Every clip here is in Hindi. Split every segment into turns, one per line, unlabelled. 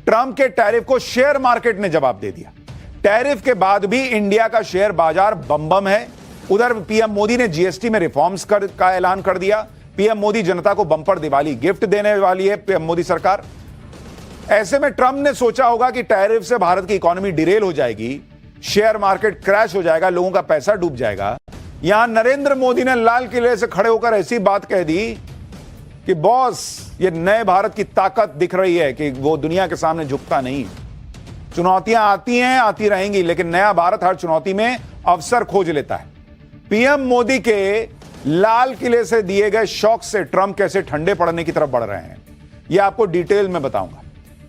ट्रंप के टैरिफ को शेयर मार्केट ने जवाब दे दिया। टैरिफ के बाद भी इंडिया का शेयर बाजार बम है। उधर पीएम मोदी ने जीएसटी में रिफॉर्म्स का ऐलान कर दिया। पीएम मोदी जनता को बंपर दिवाली गिफ्ट देने वाली है पीएम मोदी सरकार। ऐसे में ट्रंप ने सोचा होगा कि टैरिफ से भारत की इकोनॉमी डिरेल हो जाएगी, शेयर मार्केट क्रैश हो जाएगा, लोगों का पैसा डूब जाएगा। यहां नरेंद्र मोदी ने लाल किले से खड़े होकर ऐसी बात कह दी कि बॉस, ये नए भारत की ताकत दिख रही है कि वो दुनिया के सामने झुकता नहीं। चुनौतियां आती हैं, आती रहेंगी, लेकिन नया भारत हर चुनौती में अवसर खोज लेता है। पीएम मोदी के लाल किले से दिए गए शॉक से ट्रंप कैसे ठंडे पड़ने की तरफ बढ़ रहे हैं, यह आपको डिटेल में बताऊंगा।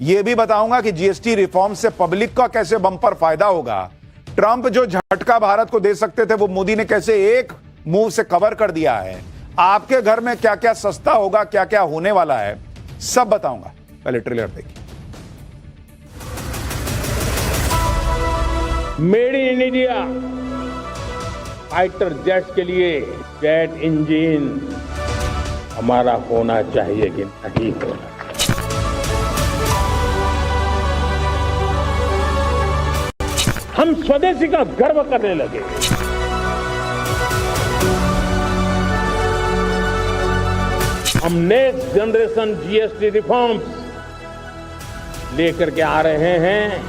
यह भी बताऊंगा कि जीएसटी रिफॉर्म से पब्लिक का कैसे बंपर फायदा होगा। ट्रंप जो झटका भारत को दे सकते थे, वो मोदी ने कैसे एक मूव से कवर कर दिया है। आपके घर में क्या क्या सस्ता होगा, क्या क्या होने वाला है, सब बताऊंगा। पहले ट्रेलर देखिए।
Made in India fighter jets के लिए जेट इंजन हमारा होना चाहिए कि नहीं होना। हम स्वदेशी का गर्व करने लगे। हम नेक्स्ट जनरेशन जीएसटी रिफॉर्म्स लेकर के आ रहे हैं।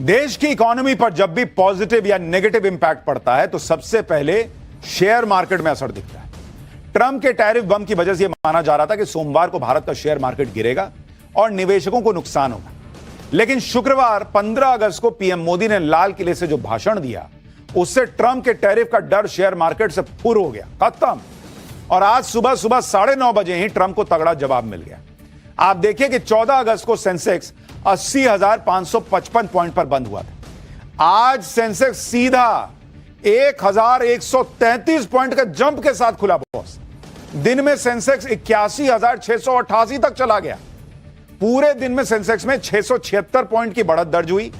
देश की इकोनॉमी पर जब भी पॉजिटिव या नेगेटिव इंपैक्ट पड़ता है तो सबसे पहले शेयर मार्केट में असर दिखता है। ट्रंप के टैरिफ बम की वजह से यह माना जा रहा था कि सोमवार को भारत का शेयर मार्केट गिरेगा और निवेशकों को नुकसान होगा। लेकिन शुक्रवार 15 अगस्त को पीएम मोदी ने लाल किले से जो भाषण दिया, उससे ट्रंप के टैरिफ का डर शेयर मार्केट से फुर हो गया, खत्म। और आज सुबह 9:30 बजे ही ट्रंप को तगड़ा जवाब मिल गया। आप देखिए कि 14 अगस्त को सेंसेक्स 80,555 पॉइंट पर बंद हुआ था। आज सेंसेक्स सीधा 1,133 पॉइंट के जंप के साथ खुला बॉस। दिन में सेंसेक्स 81,688 तक चला गया। पूरे दिन में सेंसेक्स में 676 पॉइंट की बढ़त दर्ज हुई।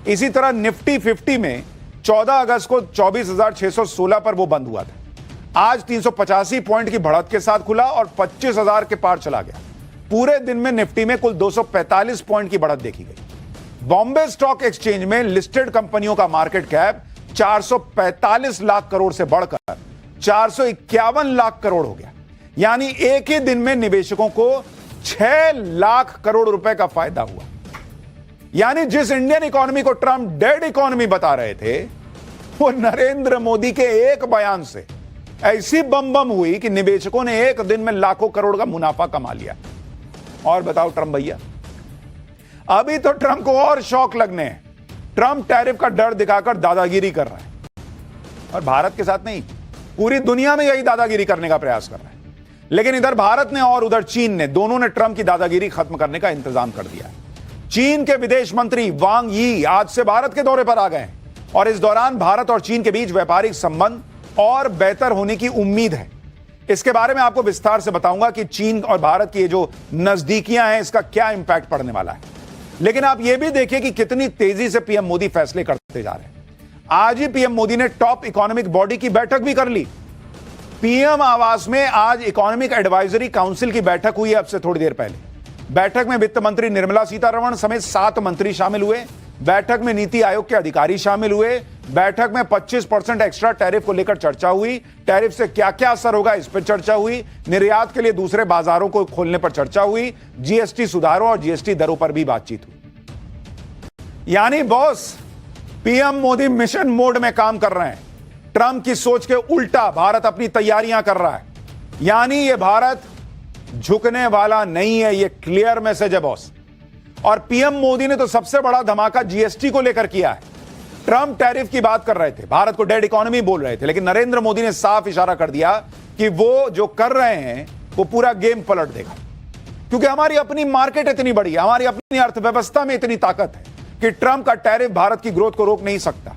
इसी तरह निफ्टी 50 में 14 अगस्त को 24,616 पर वो बंद हुआ था। आज 385 पॉइंट की बढ़त के साथ खुला और 25,000 के पार चला गया। पूरे दिन में निफ्टी में कुल 245 पॉइंट की बढ़त देखी गई। बॉम्बे स्टॉक एक्सचेंज में लिस्टेड कंपनियों का मार्केट कैप 445 लाख करोड़ से बढ़कर 451 लाख करोड़ हो गया। यानी एक ही दिन में निवेशकों को 6 लाख करोड़ रुपए का फायदा हुआ। यानी जिस इंडियन इकोनॉमी को ट्रंप डेड इकोनॉमी बता रहे थे, वो नरेंद्र मोदी के एक बयान से ऐसी बम हुई कि निवेशकों ने एक दिन में लाखों करोड़ का मुनाफा कमा लिया। और बताओ ट्रंप भैया, अभी तो ट्रंप को और शौक लगने हैं। ट्रंप टैरिफ का डर दिखाकर दादागिरी कर रहा है, और भारत के साथ नहीं, पूरी दुनिया में यही दादागिरी करने का प्रयास कर रहा है। लेकिन इधर भारत ने और उधर चीन ने, दोनों ने ट्रंप की दादागिरी खत्म करने का इंतजाम कर दिया है। चीन के विदेश मंत्री वांग यी आज से भारत के दौरे पर आ गए हैं, और इस दौरान भारत और चीन के बीच व्यापारिक संबंध और बेहतर होने की उम्मीद है। इसके बारे में आपको विस्तार से बताऊंगा कि चीन और भारत की ये जो नजदीकियां हैं, इसका क्या इंपैक्ट पड़ने वाला है। लेकिन आप यह भी देखिए कि कितनी तेजी से पीएम मोदी फैसले करते जा रहे हैं। आज ही पीएम मोदी ने टॉप इकोनॉमिक बॉडी की बैठक भी कर ली। पीएम आवास में आज इकोनॉमिक एडवाइजरी काउंसिल की बैठक हुई है, अब से थोड़ी देर पहले। बैठक में वित्त मंत्री निर्मला सीतारमण समेत 7 मंत्री शामिल हुए। बैठक में नीति आयोग के अधिकारी शामिल हुए। बैठक में 25% एक्स्ट्रा टैरिफ को लेकर चर्चा हुई। टैरिफ से क्या क्या असर होगा, इस पर चर्चा हुई। निर्यात के लिए दूसरे बाजारों को खोलने पर चर्चा हुई। जीएसटी सुधारों और जीएसटी दरों पर भी बातचीत हुई। यानी boss, PM Modi mission mode में काम कर रहे हैं। ट्रंप की सोच के उल्टा भारत अपनी तैयारियां कर रहा है। यानी यह भारत झुकने वाला नहीं है, यह क्लियर मैसेज है बॉस। और पीएम मोदी ने तो सबसे बड़ा धमाका जीएसटी को लेकर किया है। ट्रंप टैरिफ की बात कर रहे थे, भारत को डेड इकोनॉमी बोल रहे थे, लेकिन नरेंद्र मोदी ने साफ इशारा कर दिया कि वो जो कर रहे हैं वो पूरा गेम पलट देगा। क्योंकि हमारी अपनी मार्केट इतनी बड़ी है, हमारी अपनी अर्थव्यवस्था में इतनी ताकत है कि ट्रंप का टैरिफ भारत की ग्रोथ को रोक नहीं सकता।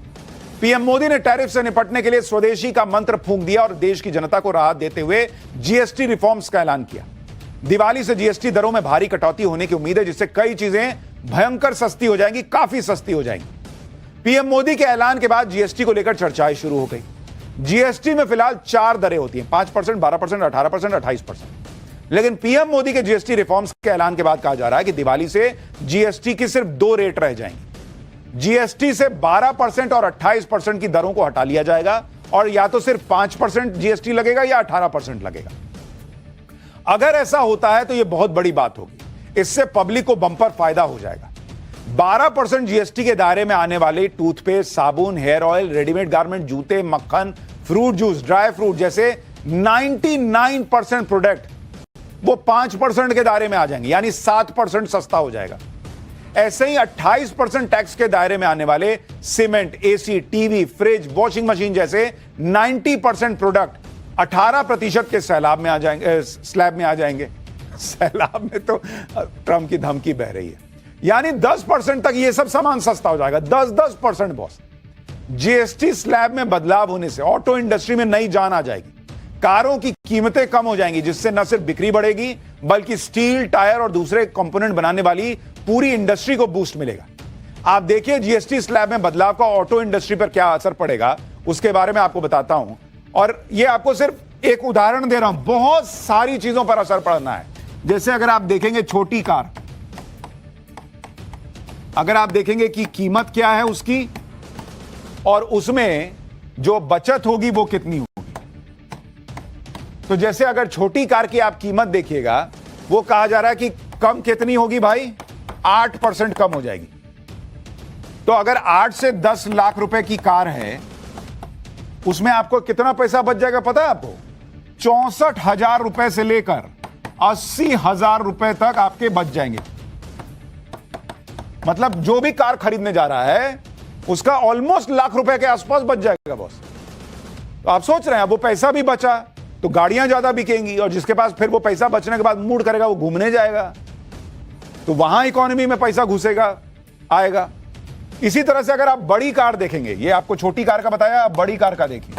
पीएम मोदी ने टैरिफ से निपटने के लिए स्वदेशी का मंत्र फूंक दिया और देश की जनता को राहत देते हुए जीएसटी रिफॉर्म्स का ऐलान किया। दिवाली से जीएसटी दरों में भारी कटौती होने की उम्मीद है, जिससे कई चीजें भयंकर सस्ती हो जाएंगी, काफी सस्ती हो जाएंगी। पीएम मोदी के ऐलान के बाद जीएसटी को लेकर चर्चाएं शुरू हो गई। जीएसटी में फिलहाल 4 दरें होती हैं, 5%, 12%, 18%, 28%। लेकिन पीएम मोदी के जीएसटी रिफॉर्म्स के ऐलान के बाद कहा जा रहा है कि दिवाली से जीएसटी की सिर्फ 2 रेट रह जाएंगी। जीएसटी से 12% और 28% की दरों को हटा लिया जाएगा और या तो सिर्फ 5% जीएसटी लगेगा या 18% लगेगा। अगर ऐसा होता है तो यह बहुत बड़ी बात होगी, इससे पब्लिक को बंपर फायदा हो जाएगा। 12% जीएसटी के दायरे में आने वाले टूथपेस्ट, साबुन, हेयर ऑयल, रेडीमेड गारमेंट, जूते, मक्खन, फ्रूट जूस, ड्राई फ्रूट जैसे 99% प्रोडक्ट वो 5% के दायरे में आ जाएंगे, यानी 7% सस्ता हो जाएगा। ऐसे ही 28% टैक्स के दायरे में आने वाले cement, AC, TV, fridge, washing machine जैसे 90% प्रोडक्ट 18% के स्लैब में आ जाएंगे। सैलाब में तो ट्रंप की धमकी बह रही है, यानी 10% तक ये सब सामान सस्ता हो जाएगा। 10% बॉस। जीएसटी स्लैब में बदलाव होने से ऑटो इंडस्ट्री में नई जान आ जाएगी, कारों की कीमतें कम हो जाएंगी, जिससे न सिर्फ बिक्री बढ़ेगी बल्कि स्टील, टायर और दूसरे कंपोनेंट बनाने वाली पूरी इंडस्ट्री को बूस्ट मिलेगा। आप देखिए जीएसटी स्लैब में बदलाव का ऑटो इंडस्ट्री पर क्या असर पड़ेगा, उसके बारे में आपको बताता हूं। और यह आपको सिर्फ एक उदाहरण दे रहा हूं, बहुत सारी चीजों पर असर पड़ना है। जैसे अगर आप देखेंगे छोटी कार, अगर आप देखेंगे कि कीमत क्या है उसकी और उसमें जो बचत होगी वो कितनी होगी, तो जैसे अगर छोटी कार की आप कीमत देखिएगा, वो कहा जा रहा है कि कम कितनी होगी भाई, 8% कम हो जाएगी। तो अगर 8 से 10 लाख रुपए की कार है, उसमें आपको कितना पैसा बच जाएगा पता है आपको? 64,000 रुपए से लेकर 80,000 रुपए तक आपके बच जाएंगे। मतलब जो भी कार खरीदने जा रहा है उसका ऑलमोस्ट लाख रुपए के आसपास बच जाएगा बॉस। तो आप सोच रहे हैं वो पैसा भी बचा तो गाड़ियां ज्यादा बिकेंगी, और जिसके पास फिर वो पैसा बचने के बाद मूड करेगा वो घूमने जाएगा, तो वहां इकोनॉमी में पैसा घुसेगा, आएगा। इसी तरह से अगर आप बड़ी कार देखेंगे, ये आपको छोटी कार का बताया, आप बड़ी कार का देखिए।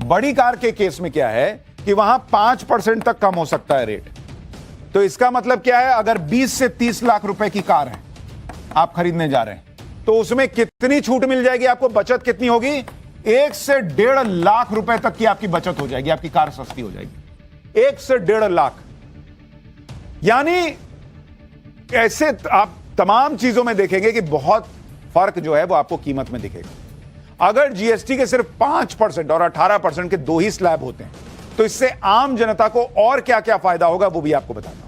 बड़ी कार के केस में क्या है कि वहां 5% तक कम हो सकता है रेट। तो इसका मतलब क्या है, अगर 20 से 30 लाख रुपए की कार है आप खरीदने जा रहे हैं, तो उसमें कितनी छूट मिल जाएगी आपको, बचत कितनी होगी? 1 से 1.5 लाख रुपए तक की आपकी बचत हो जाएगी, आपकी कार सस्ती हो जाएगी। 1 से 1.5 लाख, यानी ऐसे आप तमाम चीजों में देखेंगे कि बहुत फर्क जो है वो आपको कीमत में दिखेगा। अगर जीएसटी के सिर्फ 5% और 18% के 2 ही स्लैब होते हैं, तो इससे आम जनता को और क्या क्या फायदा होगा वो भी आपको बताता हूं।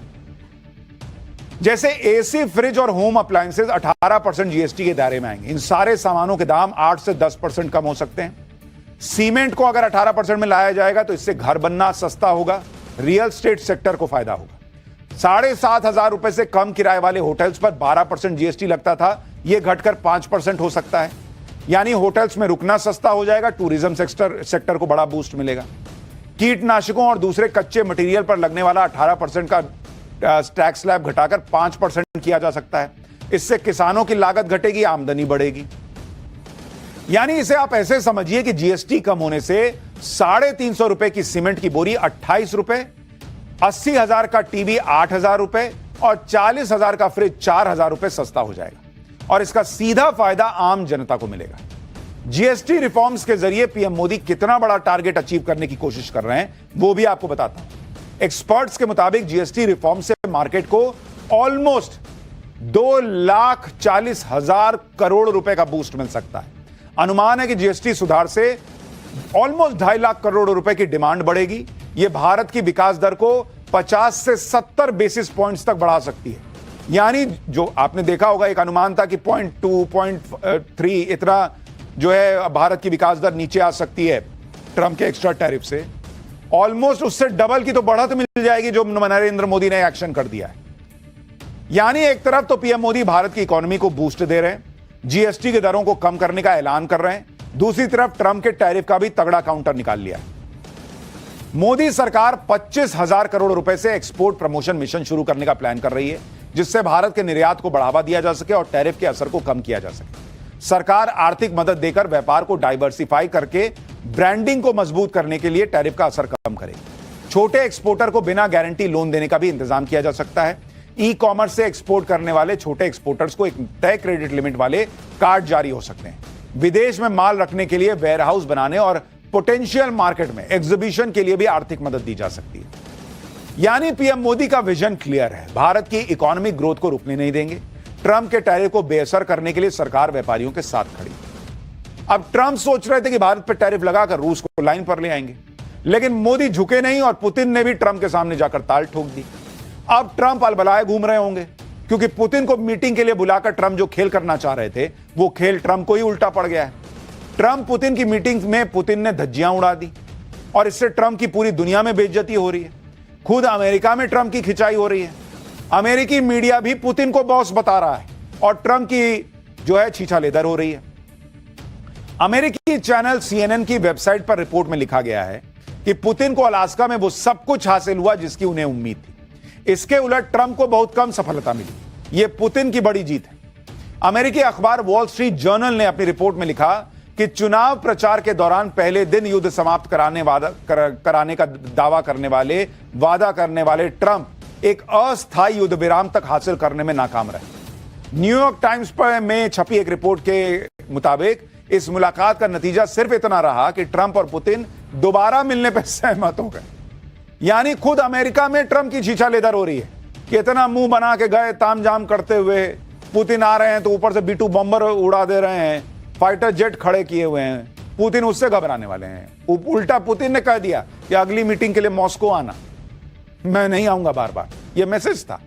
जैसे एसी, फ्रिज और होम अप्लायंसेज 18% जीएसटी के दायरे में आएंगे। इन सारे सामानों के दाम 8 से 10% कम हो सकते हैं। सीमेंट को अगर 18% में लाया जाएगा तो इससे घर बनना सस्ता होगा, रियल एस्टेट सेक्टर को फायदा होगा। 7,500 रुपए से कम किराए वाले होटल्स पर 12% जीएसटी लगता था, यह घटकर 5% हो सकता है, यानी होटल्स में रुकना सस्ता हो जाएगा, टूरिज्म सेक्टर को बड़ा बूस्ट मिलेगा। कीटनाशकों और दूसरे कच्चे मटेरियल पर लगने वाला 18% का टैक्स स्लैब घटाकर 5% किया जा सकता है। इससे किसानों की लागत घटेगी, आमदनी बढ़ेगी। यानी इसे आप ऐसे समझिए कि जीएसटी कम होने से 350 रुपए की सीमेंट की बोरी 28 रुपए, 80,000 का टीवी 8,000 रुपए और 40,000 का फ्रिज 4,000 रुपए सस्ता हो जाएगा, और इसका सीधा फायदा आम जनता को मिलेगा। जीएसटी रिफॉर्म्स के जरिए पीएम मोदी कितना बड़ा टारगेट अचीव करने की कोशिश कर रहे हैं वो भी आपको बताता हूं। एक्सपर्ट्स के मुताबिक जीएसटी रिफॉर्म से मार्केट को ऑलमोस्ट 2,40,000 करोड़ रुपए का बूस्ट मिल सकता है। अनुमान है कि जीएसटी सुधार से ऑलमोस्ट 2.5 लाख करोड़ रुपए की डिमांड बढ़ेगी। यह भारत की विकास दर को 50 से 70 बेसिस पॉइंट्स तक बढ़ा सकती है। यानी जो आपने देखा होगा, एक अनुमान था कि 0.2, 0.3 इतना जो है भारत की विकास दर नीचे आ सकती है ट्रंप के एक्स्ट्रा टैरिफ से। ऑलमोस्ट उससे डबल की तो बढ़त मिल जाएगी जो नरेंद्र मोदी ने एक्शन कर दिया है। यानी एक तरफ तो पीएम मोदी भारत की इकोनॉमी को बूस्ट दे रहे हैं, जीएसटी की दरों को कम करने का ऐलान कर रहे हैं, दूसरी तरफ ट्रंप के टैरिफ का भी तगड़ा काउंटर निकाल लिया है। मोदी सरकार 25,000 करोड़ रुपए से एक्सपोर्ट प्रमोशन मिशन शुरू करने का प्लान कर रही है, जिससे भारत के निर्यात को बढ़ावा दिया जा सके और टैरिफ के असर को कम किया जा सके। सरकार आर्थिक मदद देकर व्यापार को डाइवर्सिफाई करके ब्रांडिंग को मजबूत करने के लिए टैरिफ का असर कम करेगी। छोटे एक्सपोर्टर को बिना गारंटी लोन देने का भी इंतजाम किया जा सकता है। ई कॉमर्स से एक्सपोर्ट करने वाले छोटे एक्सपोर्टर्स को एक तय क्रेडिट लिमिट वाले कार्ड जारी हो सकते हैं। विदेश में माल रखने के लिए वेयरहाउस बनाने और पोटेंशियल मार्केट में एग्जीबिशन के लिए भी आर्थिक मदद दी जा सकती है। यानी पीएम मोदी का विजन क्लियर है, भारत की इकोनॉमिक ग्रोथ को रुकने नहीं देंगे। ट्रंप के टैरिफ को बेअसर करने के लिए सरकार व्यापारियों के साथ खड़ी। अब ट्रंप सोच रहे थे कि भारत पर टैरिफ लगाकर रूस को लाइन पर ले आएंगे, लेकिन मोदी झुके नहीं और पुतिन ने भी ट्रंप के सामने जाकर ताल ठोक दी। अब ट्रंप अलबलाए घूम रहे होंगे, क्योंकि पुतिन को मीटिंग के लिए बुलाकर ट्रंप जो खेल करना चाह रहे थे वो खेल ट्रंप को ही उल्टा पड़ गया है। ट्रंप पुतिन की मीटिंग में पुतिन ने धज्जियां उड़ा दी और इससे ट्रंप की पूरी दुनिया में बेइज्जती हो रही है। खुद अमेरिका में ट्रंप की खिंचाई हो रही है। अमेरिकी मीडिया भी पुतिन को बॉस बता रहा है और ट्रंप की जो है छीछा लेदर हो रही है। अमेरिकी चैनल CNN की वेबसाइट पर रिपोर्ट में लिखा गया है कि पुतिन को अलास्का में वो सब कुछ हासिल हुआ जिसकी उन्हें उम्मीद थी। इसके उलट ट्रंप को बहुत कम सफलता मिली। यह पुतिन की बड़ी जीत है। अमेरिकी अखबार वॉल स्ट्रीट जर्नल ने अपनी रिपोर्ट में लिखा कि चुनाव प्रचार के दौरान पहले दिन युद्ध समाप्त कराने का दावा वादा करने वाले ट्रंप एक अस्थायी युद्ध विराम तक हासिल करने में नाकाम रहे। न्यूयॉर्क टाइम्स पर में छपी एक रिपोर्ट के मुताबिक इस मुलाकात का नतीजा सिर्फ इतना रहा कि ट्रंप और पुतिन दोबारा मिलने पर सहमत हो गए। यानी खुद अमेरिका में ट्रंप की छीछा लेदर हो रही है कि इतना मुंह बना के गए तामझाम करते हुए, पुतिन आ रहे हैं तो ऊपर से B-2 बम्बर उड़ा दे रहे हैं, फाइटर जेट खड़े किए हुए हैं, पुतिन उससे घबराने वाले हैं। उल्टा पुतिन ने कह दिया कि अगली मीटिंग के लिए मॉस्को आना, मैं नहीं आऊंगा बार बार। यह मैसेज था।